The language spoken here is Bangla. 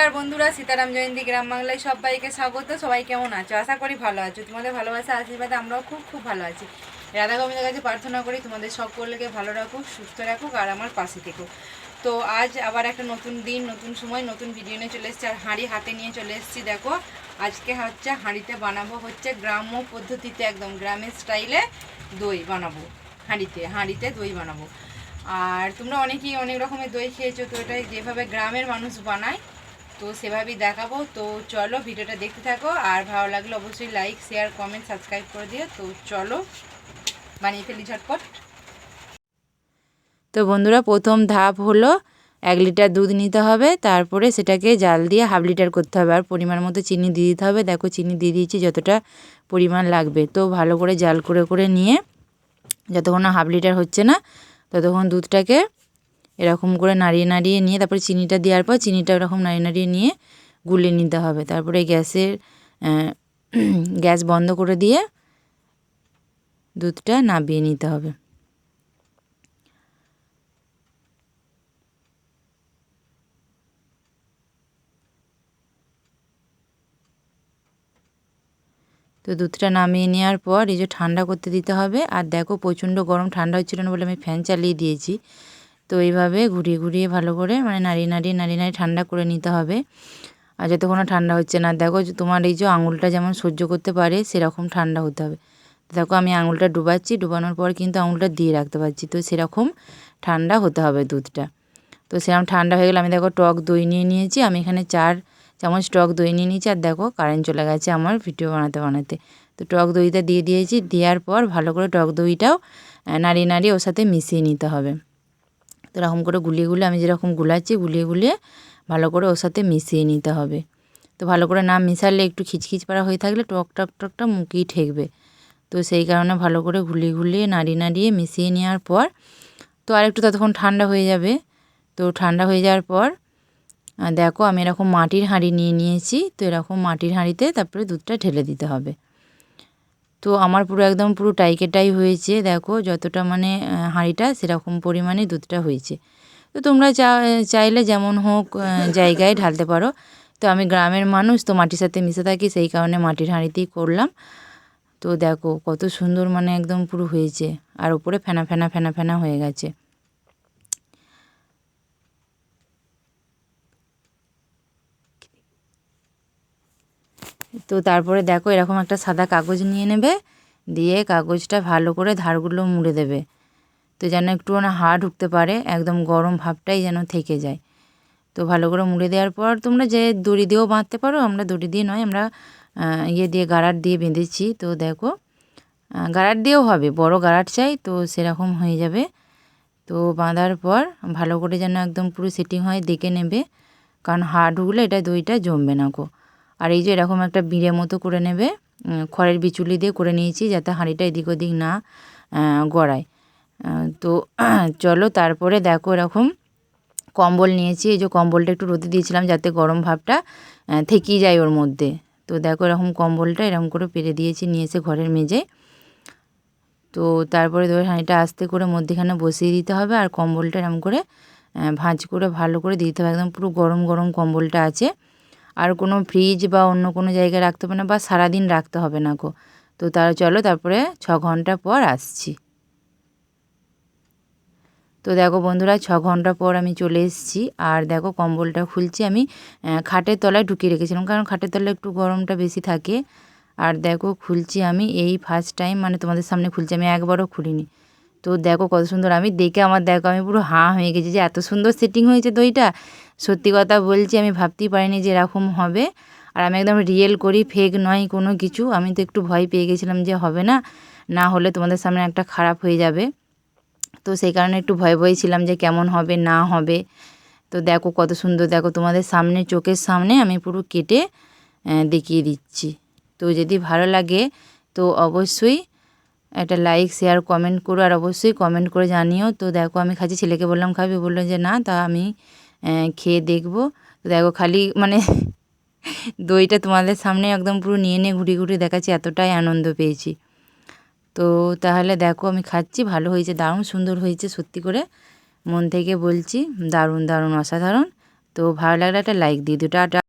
নমস্কার বন্ধুরা, সীতারাম জয়ন্তী গ্রাম বাংলায় সবাইকে স্বাগত। সবাই কেমন আছো? আশা করি ভালো আছো। তোমাদের ভালোবাসা আশীর্বাদে আমরাও খুব খুব ভালো আছি। রাধা গোবিন্দের কাছে প্রার্থনা করি তোমাদের সকলকে ভালো রাখুক, সুস্থ রাখুক আর আমার পাশে থেকো। তো আজ আবার একটা নতুন দিন, নতুন সময়, নতুন ভিডিও নিয়ে চলে এসেছি। আর হাঁড়ি হাতে নিয়ে চলে এসেছি। দেখো আজকে হচ্ছে হাঁড়িতে বানাবো হচ্ছে গ্রাম্য পদ্ধতিতে, একদম গ্রামের স্টাইলে দই বানাবো। হাঁড়িতে দই বানাবো। আর তোমরা অনেকেই অনেক রকমের দই খেয়েছো, তো এটাই যেভাবে গ্রামের মানুষ বানায় তো সেভাবেই দেখাবো। তো চলো ভিডিওটা দেখতে থাকো, আর ভালো লাগলে অবশ্যই লাইক, শেয়ার, কমেন্ট, সাবস্ক্রাইব করে দিও। তো চলো বানিয়ে ফেলি ঝটপট। তো বন্ধুরা, প্রথম ধাপ হলো 1 লিটার দুধ নিতে হবে, তারপরে সেটাকে জাল দিয়ে 1/2 লিটার করতে হবে। আর পরিমাণ মতো চিনি দিয়ে দিতে হবে। দেখো চিনি দিয়ে দিয়েছি যতটা পরিমাণ লাগবে। তো ভালো করে জাল করে করে নিয়ে যতক্ষণ না 1/2 লিটার হচ্ছে না ততক্ষণ দুধটাকে এরকম করে নাড়িয়ে নাড়িয়ে নিয়ে তারপরে চিনিটা দেওয়ার পর চিনিটা এরকম নাড়িয়ে নাড়িয়ে নিয়ে গুলিয়ে নিতে হবে। তারপরে গ্যাস বন্ধ করে দিয়ে দুধটা নামিয়ে নিতে হবে। তো দুধটা নামিয়ে নেওয়ার পর এই যে ঠান্ডা করতে দিতে হবে। আর দেখো প্রচণ্ড গরম, ঠান্ডা হচ্ছিল না বলে আমি ফ্যান চালিয়ে দিয়েছি। তো এইভাবে ঘুরিয়ে ঘুরিয়ে ভালো করে নাড়িয়ে নাড়িয়ে ঠান্ডা করে নিতে হবে। আর যতক্ষণ ঠান্ডা হচ্ছে না, দেখো তোমার এই যে আঙুলটা যেমন সহ্য করতে পারে সেরকম ঠান্ডা হতে হবে। দেখো আমি আঙুলটা ডুবাচ্ছি, ডুবানোর পর কিন্তু আঙুলটা দিয়ে রাখতে পারছি। তো সেরকম ঠান্ডা হতে হবে দুধটা। তো সেরকম ঠান্ডা হয়ে গেলে আমি দেখো টক দই নিয়ে নিয়েছি। আমি এখানে 4 চামচ টক দই নিয়ে নিয়েছি। আর দেখো কারেন্ট চলে গেছে আমার ভিডিও বানাতে বানাতে। তো টক দইটা দিয়ে দিয়েছি। দেওয়ার পর ভালো করে টক দইটাও নাড়িয়ে নাড়িয়ে ওর সাথে মিশিয়ে নিতে হবে। তো এরকম করে গুলিয়ে গুলিয়ে আমি যেরকম গুলাচ্ছি গুলিয়ে গুলিয়ে ভালো করে ওর সাথে মিশিয়ে নিতে হবে। তো ভালো করে না মিশালে একটু খিচখিচ পাড়া হয়ে থাকলে টকটা মুখেই ঠেকবে। তো সেই কারণে ভালো করে ঘুলিয়ে ঘুলিয়ে নাড়িয়ে নাড়িয়ে মিশিয়ে নেওয়ার পর তো আরেকটু ততক্ষণ ঠান্ডা হয়ে যাবে। তো ঠান্ডা হয়ে যাওয়ার পর দেখো আমি এরকম মাটির হাঁড়ি নিয়ে নিয়েছি। তো এরকম মাটির হাঁড়িতে তারপরে দুধটা ঢেলে দিতে হবে। তো আমার একদম পুরো টাইকেটাই হয়েছে। দেখো যতটা হাঁড়িটা সেরকম পরিমাণে দুধটা হয়েছে। তো তোমরা চাইলে যেমন হোক জায়গায় ঢালতে পারো। তো আমি গ্রামের মানুষ, তো মাটির সাথে মিশে থাকি, সেই কারণে মাটির হাঁড়িতেই করলাম। তো দেখো কত সুন্দর একদম পুরো হয়েছে। আর উপরে ফেনা ফেনা ফেনা ফেনা হয়ে গেছে। তো তারপরে দেখো এরকম একটা সাদা কাগজ নিয়ে নেবে, দিয়ে কাগজটা ভালো করে ধারগুলো মুড়ে দেবে। তো যেন একটু হাওয়া ঢুকতে পারে, একদম গরম ভাবটাই যেন থেকে যায়। তো ভালো করে মুড়ে দেওয়ার পর তোমরা যে দড়ি দিয়েও বাঁধতে পারো, আমরা দড়ি দিয়ে নয়, আমরা গারাট দিয়ে বেঁধেছি। তো দেখো গারাট দিয়েও হবে, বড় গারাট চাই তো সেরকম হয়ে যাবে। তো বাঁধার পর ভালো করে যেন একদম পুরো সেটিং হয় দেখে নেবে, কারণ হাওয়া ঢুকলে এটা দইটা জমবে না গো। আর এই যে এরকম একটা বিড়ে মতো করে নেবে, খড়ের বিচুলি দিয়ে করে নিয়েছি যাতে হাঁড়িটা এদিক ওদিক না গড়ায়। তো চলো তারপরে দেখো এরকম কম্বল নিয়েছি। এই যে কম্বলটা একটু রোদে দিয়েছিলাম যাতে গরম ভাবটা থেকেই যায় ওর মধ্যে। তো দেখো এরকম কম্বলটা এরকম করে পেরে দিয়েছি নিয়ে এসে ঘরের মেঝে। তো তারপরে দইয়ের হাঁড়িটা আস্তে করে মধ্যেখানে বসিয়ে দিতে হবে। আর কম্বলটা এরকম করে ভাঁজ করে ভালো করে দিতে হবে। একদম পুরো গরম গরম কম্বলটা আছে। আর কোনো ফ্রিজ বা অন্য কোনো জায়গায় রাখতে হবে না, বা সারাদিন রাখতে হবে না গো। তো চলো তারপরে 6 ঘন্টা পর আসছি। তো দেখো বন্ধুরা 6 ঘন্টা পর আমি চলে এসেছি। আর দেখো কম্বলটা খুলছি। আমি খাটের তলায় ঢুকিয়ে রেখেছিলাম, কারণ খাটের তলায় একটু গরমটা বেশি থাকে। আর দেখো খুলছি আমি এই ফার্স্ট টাইম, তোমাদের সামনে খুলছি, আমি একবারও খুলিনি। তো দেখো কত সুন্দর, আমি দেখে দেখো আমি পুরো হাঁ হয়ে গেছি যে এত সুন্দর সেটিং হয়েছে দইটা। সত্যি কথা বলছি, আমি ভাবতেই পারিনি যে এরকম হবে। আর আমি একদম রিয়েল করি, ফেক নয় কোনো কিছু। আমি তো একটু ভয় পেয়ে গেছিলাম যে হবে না, না হলে তোমাদের সামনে একটা খারাপ হয়ে যাবে। তো সেই কারণে একটু ভয় ভয় ছিলাম যে কেমন হবে না হবে। তো দেখো কত সুন্দর, দেখো তোমাদের সামনে চোখের সামনে আমি পুরো কেটে দেখিয়ে দিচ্ছি। তো যদি ভালো লাগে তো অবশ্যই একটা লাইক, শেয়ার, কমেন্ট করো। আর অবশ্যই কমেন্ট করে জানিও। তো দেখো আমি খাচ্ছি, ছেলেকে বললাম খাবি, বললো যে না, তা আমি খেয়ে দেখবো। তো দেখো খালি দইটা তোমাদের সামনে একদম পুরো নিয়ে নিয়ে ঘুরিয়ে ঘুরিয়ে দেখাচ্ছি, এতটাই আনন্দ পেয়েছি। তো তাহলে দেখো আমি খাচ্ছি, ভালো হয়েছে, দারুণ সুন্দর হয়েছে, সত্যি করে মন থেকে বলছি, দারুণ দারুণ অসাধারণ। তো ভালো লাগলে একটা লাইক দিয়ে দিও। টাটা।